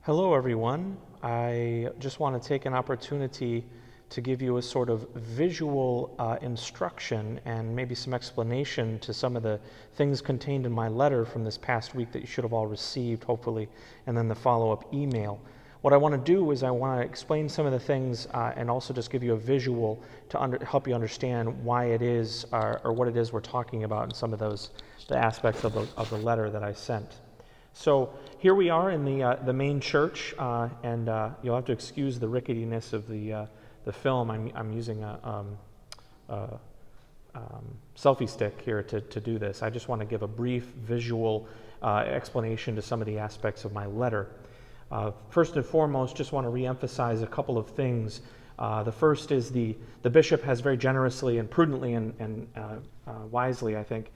Hello, everyone. I just want to take an opportunity to give you a sort of visual instruction and maybe some explanation to some of the things contained in my letter from this past week that you should have all received, hopefully, and then the follow-up email. What I want to do is I want to explain some of the things and also just give you a visual to help you understand why it is or what it is we're talking about in some of the aspects of the letter that I sent. So here we are in the main church, and you'll have to excuse the ricketiness of the film. I'm using a selfie stick here to do this. I just want to give a brief visual explanation to some of the aspects of my letter. First and foremost, just want to reemphasize a couple of things. The first is the bishop has very generously and prudently and wisely, I think,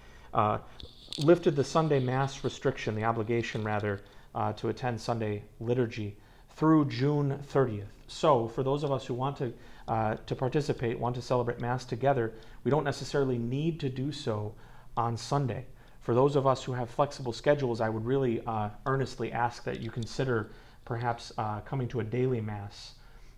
lifted the Sunday Mass restriction, the obligation rather, to attend Sunday liturgy through June 30th. So for those of us who want to participate, want to celebrate Mass together, we don't necessarily need to do so on Sunday. For those of us who have flexible schedules, I would really earnestly ask that you consider perhaps coming to a daily Mass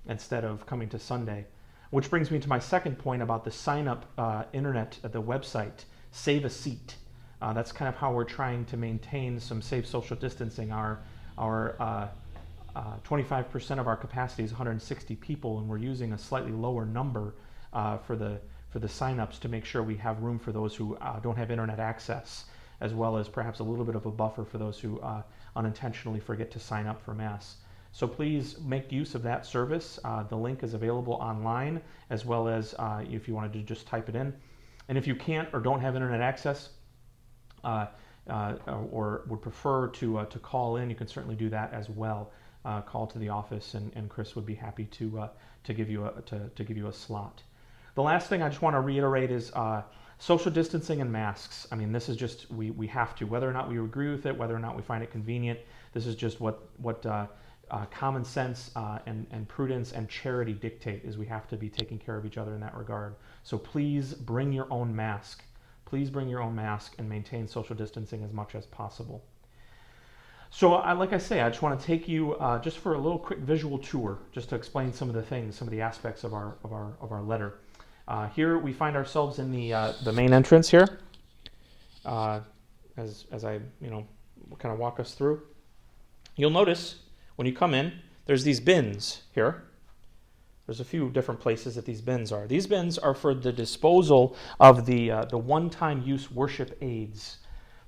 instead of coming to Sunday. Which brings me to my second point about the sign-up internet at the website, Save a Seat. That's kind of how we're trying to maintain some safe social distancing. Our 25% of our capacity is 160 people, and we're using a slightly lower number for the signups to make sure we have room for those who don't have internet access, as well as perhaps a little bit of a buffer for those who unintentionally forget to sign up for Mass. So please make use of that service. The link is available online, as well as if you wanted to just type it in. And if you can't or don't have internet access, or would prefer to call in, you can certainly do that as well. Call to the office, and Chris would be happy to give you a slot. The last thing I just want to reiterate is social distancing and masks. I mean, this is just we have to, whether or not we agree with it, whether or not we find it convenient. This is just what common sense and prudence and charity dictate, is we have to be taking care of each other in that regard. So please bring your own mask. Please bring your own mask and maintain social distancing as much as possible. So like I say, I just want to take you just for a little quick visual tour, just to explain some of the things, some of the aspects of our letter. Here we find ourselves in the main entrance here, as I kind of walk us through. You'll notice when you come in, there's these bins here. There's a few different places that these bins are. These bins are for the disposal of the one-time use worship aids.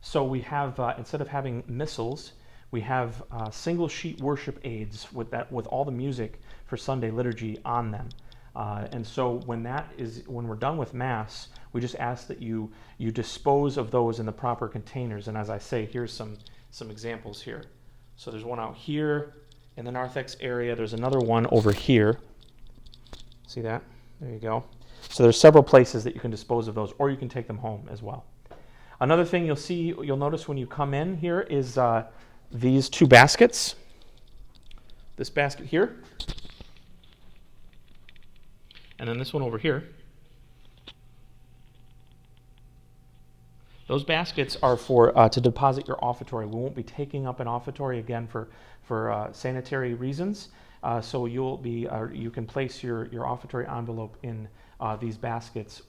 So we have, instead of having missals, we have single sheet worship aids with all the music for Sunday liturgy on them. And so when we're done with Mass, we just ask that you dispose of those in the proper containers. And as I say, here's some examples here. So there's one out here in the narthex area. There's another one over here. See that? There you go. So there's several places that you can dispose of those, or you can take them home as well. Another thing you'll notice when you come in here is these two baskets. This basket here, and then this one over here. Those baskets are for to deposit your offertory. We won't be taking up an offertory again for sanitary reasons. So you can place your offertory envelope in these baskets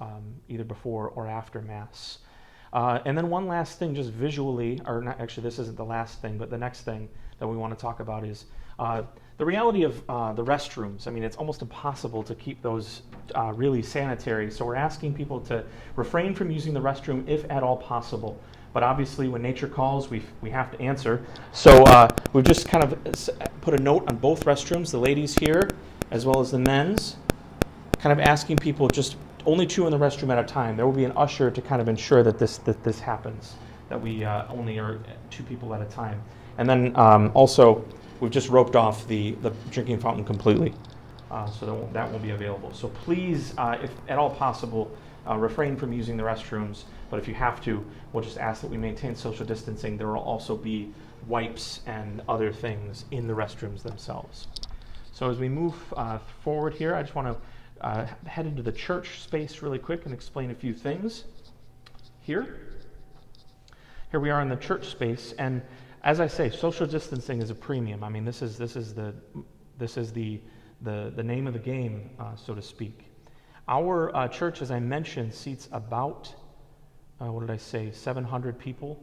either before or after Mass. And then one last thing, just visually, or not, actually this isn't the last thing, but the next thing that we want to talk about is the reality of the restrooms. I mean, it's almost impossible to keep those really sanitary. So we're asking people to refrain from using the restroom if at all possible. But obviously, when nature calls, we have to answer. So we've just kind of put a note on both restrooms, the ladies here as well as the men's, kind of asking people just only two in the restroom at a time. There will be an usher to kind of ensure that this happens, that we only are two people at a time. And then also, we've just roped off the drinking fountain completely, so that won't be available. So please, if at all possible, refrain from using the restrooms. But if you have to, we'll just ask that we maintain social distancing. There will also be wipes and other things in the restrooms themselves. So as we move forward here, I just want to head into the church space really quick and explain a few things. Here we are in the church space, and as I say, social distancing is a premium. I mean, this is the name of the game, so to speak. Our church, as I mentioned, seats about 700 people.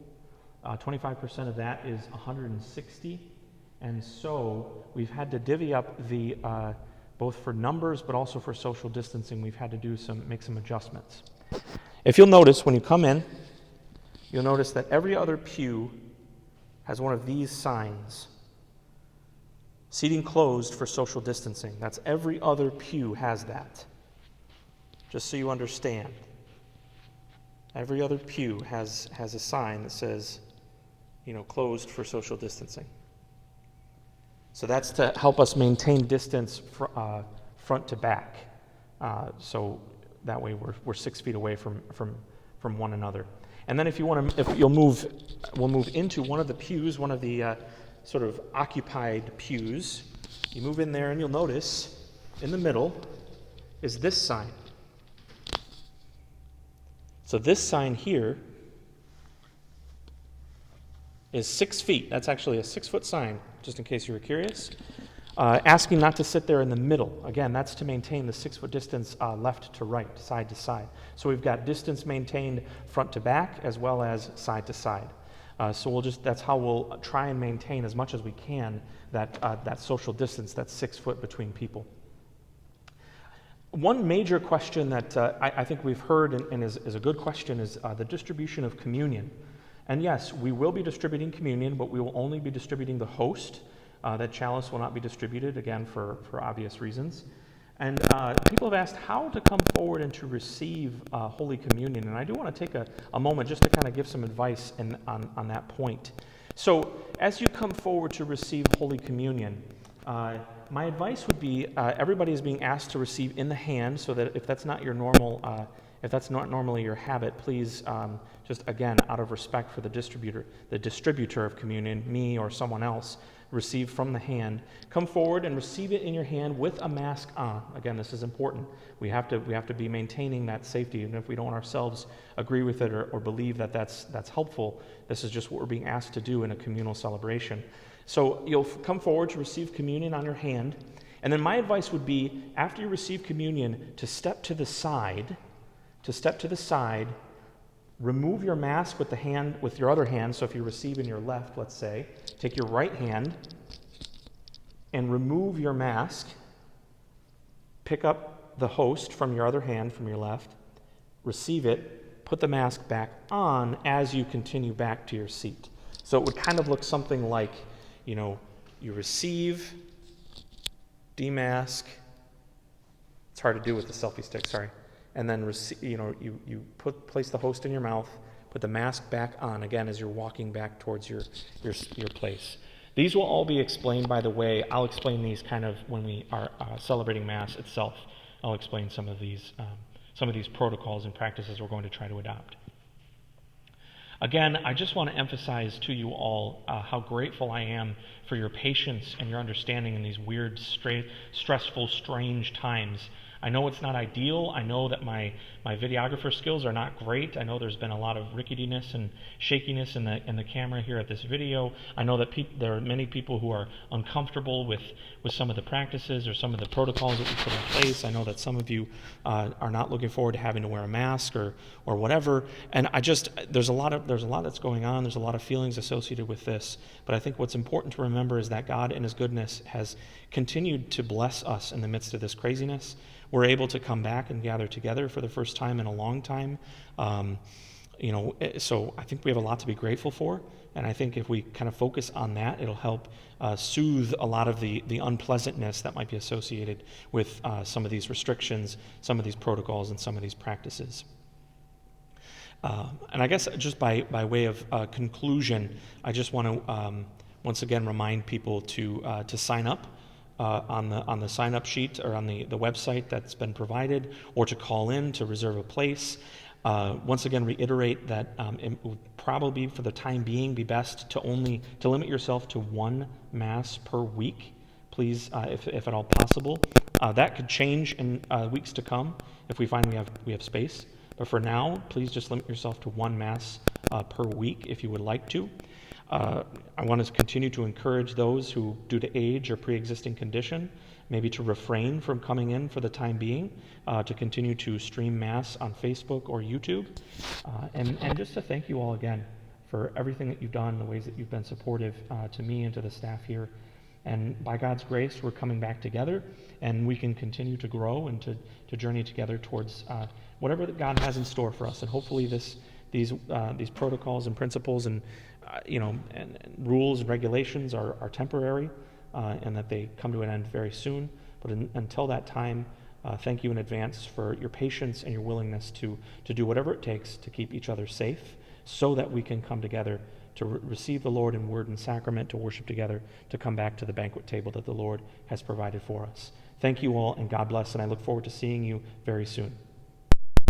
25% of that is 160, and so we've had to divvy up the both for numbers but also for social distancing. We've had to make some adjustments. If you'll notice when you come in, you'll notice that every other pew has one of these signs. Seating closed for social distancing. That's every other pew has that. Just so you understand. Every other pew has a sign that says, closed for social distancing. So that's to help us maintain distance front to back. So that way we're 6 feet away from one another. And then we'll move into one of the pews, one of the sort of occupied pews. You move in there and you'll notice in the middle is this sign. So this sign here is 6 feet. That's actually a 6-foot sign, just in case you were curious. Asking not to sit there in the middle. Again, that's to maintain the 6-foot distance left to right, side to side. So we've got distance maintained front to back as well as side to side. So that's how we'll try and maintain as much as we can that social distance, that 6 foot between people. One major question that I think we've heard and is a good question is the distribution of communion. And yes, we will be distributing communion, but we will only be distributing the host. That chalice will not be distributed, again, for obvious reasons. And people have asked how to come forward and to receive Holy Communion. And I do want to take a moment just to kind of give some advice on that point. So as you come forward to receive Holy Communion, my advice would be everybody is being asked to receive in the hand, so that if that's not your normal, if that's not normally your habit, please just again, out of respect for the distributor of communion, me or someone else, receive from the hand. Come forward and receive it in your hand with a mask on. Again, this is important. We have to be maintaining that safety, and if we don't ourselves agree with it or believe that that's helpful, this is just what we're being asked to do in a communal celebration. So you'll come forward to receive communion on your hand, and then my advice would be, after you receive communion, to step to the side, remove your mask with your other hand. So if you receive in your left, let's say, take your right hand and remove your mask. Pick up the host from your other hand, from your left, receive it, put the mask back on as you continue back to your seat. So it would kind of look something like, you receive, demask. It's hard to do with the selfie stick, sorry. And then you place the host in your mouth, put the mask back on again as you're walking back towards your place. These will all be explained, by the way. I'll explain these kind of when we are celebrating Mass itself. I'll explain some of these protocols and practices we're going to try to adopt. Again, I just want to emphasize to you all how grateful I am for your patience and your understanding in these weird, stressful, strange times. I know it's not ideal. I know that my videographer skills are not great. I know there's been a lot of ricketiness and shakiness in the camera here at this video. I know that there are many people who are uncomfortable with some of the practices or some of the protocols that we put in place. I know that some of you are not looking forward to having to wear a mask or whatever. And there's a lot that's going on. There's a lot of feelings associated with this. But I think what's important to remember is that God in His goodness has continued to bless us in the midst of this craziness. We're able to come back and gather together for the first time in a long time. So I think we have a lot to be grateful for. And I think if we kind of focus on that, it'll help soothe a lot of the unpleasantness that might be associated with some of these restrictions, some of these protocols, and some of these practices. And I guess just by way of conclusion, I just want to once again remind people to sign up on the sign-up sheet or on the website that's been provided, or to call in to reserve a place. Once again, reiterate that it would probably, for the time being, be best to limit yourself to one Mass per week, please, if at all possible. That could change in weeks to come if we find we have space. But for now, please just limit yourself to one Mass per week if you would like to. I want to continue to encourage those who, due to age or pre-existing condition, maybe to refrain from coming in for the time being, to continue to stream Mass on Facebook or YouTube, and just to thank you all again for everything that you've done, the ways that you've been supportive to me and to the staff here. And by God's grace, we're coming back together, and we can continue to grow and to journey together towards whatever that God has in store for us. And hopefully these protocols and principles and and rules and regulations are temporary, and that they come to an end very soon. But until that time, thank you in advance for your patience and your willingness to do whatever it takes to keep each other safe, so that we can come together to receive the Lord in word and sacrament, to worship together, to come back to the banquet table that the Lord has provided for us. Thank you all, and God bless, and I look forward to seeing you very soon.